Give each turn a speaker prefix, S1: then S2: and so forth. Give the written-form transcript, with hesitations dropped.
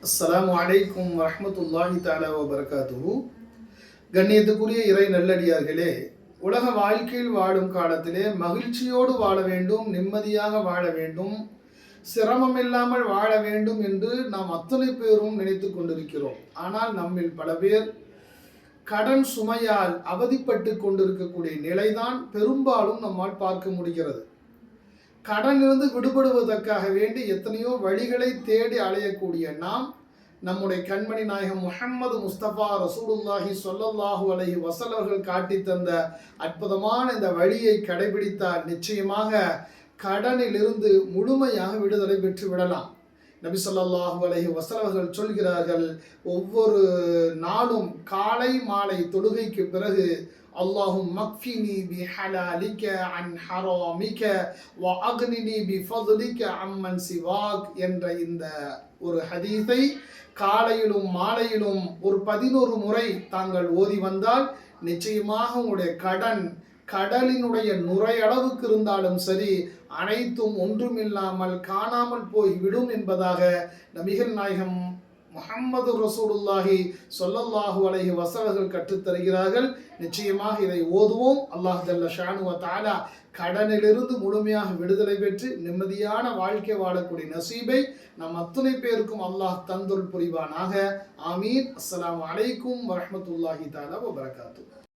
S1: அஸ்ஸலாமு அலைக்கும் வரஹ்மத்துல்லாஹி தஆலா வபரகாத்துஹு. கண்ணியத்துக்குரிய இறை நல்லடியார்களே, உலக வாழ்க்கையில் வாழும் காலத்திலே மகிழ்ச்சியோடு வாழ வேண்டும், நிம்மதியாக வாழ வேண்டும், சிரமம் இல்லாமல் வாழ வேண்டும் என்று நாம் அத்தனை பேரும் நினைத்து கொண்டிருக்கிறோம். ஆனால் நம்மில் பல பேர் கடன் சுமையால் அவதிப்பட்டு கொண்டிருக்கக்கூடிய நிலைதான் பெரும்பாலும் நம்மால் பார்க்க முடிகிறது. கடனிலிருந்து விடுபடுவதற்காக வேண்டி எத்தனையோ வழிகளை தேடி அலையக்கூடிய நாம் நம்முடைய கண்மணி நாயகம் முஹம்மது முஸ்தபா ரசூலுல்லாஹி ஸல்லல்லாஹு அலைஹி வஸல்லம் அவர்கள் காட்டி தந்த அற்புதமான இந்த வழியை கடைபிடித்தால் நிச்சயமாக கடனிலிருந்து முழுமையாக விடுதலை பெற்று விடலாம். நபி ஸல்லல்லாஹு அலைஹி வஸல்லம் அவர்கள் சொல்கிறார்கள், ஒவ்வொரு நாளும் காலை மாலை தொழுகைக்கு பிறகு அல்லாஹும் மக்ஃபினி பி ஹலாலிக அன் ஹராமிக வ அக்னினி பி ஃபضலிக அம்மன் சிவாக் என்ற இந்த ஒரு ஹதீஸை காலையிலும் மாலையிலும் ஒரு 11 முறை தாங்கள் ஓதி வந்தால் நிச்சயமாக உங்களுடைய கடன் கடலினுடைய நுரையளவுக்கு இருந்தாலும் சரி அனைத்தும் ஒன்றுமில்லாமல் காணாமல் போய் விடும் என்பதாக நபிகள் நாயகம் முஹம்மது ரசூலுல்லாஹி ஸல்லல்லாஹு அலைஹி வஸல்லம் கற்றுத்தருகிறார்கள். நிச்சயமாக இதை ஓதுவோம். அல்லாஹ் ஜல்ல ஷானு வ தஆலா கடனிலிருந்து முழுமையாக விடுதலை பெற்று நிம்மதியான வாழ்க்கை வாழக்கூடிய நசீபை நம் அத்தனை பேருக்கும் அல்லாஹ் தந்தருள் புரிவானாக. ஆமீன். அஸ்ஸலாமு அலைக்கும் வரஹ்மத்துல்லாஹி தஆலா வபரகாத்துஹு.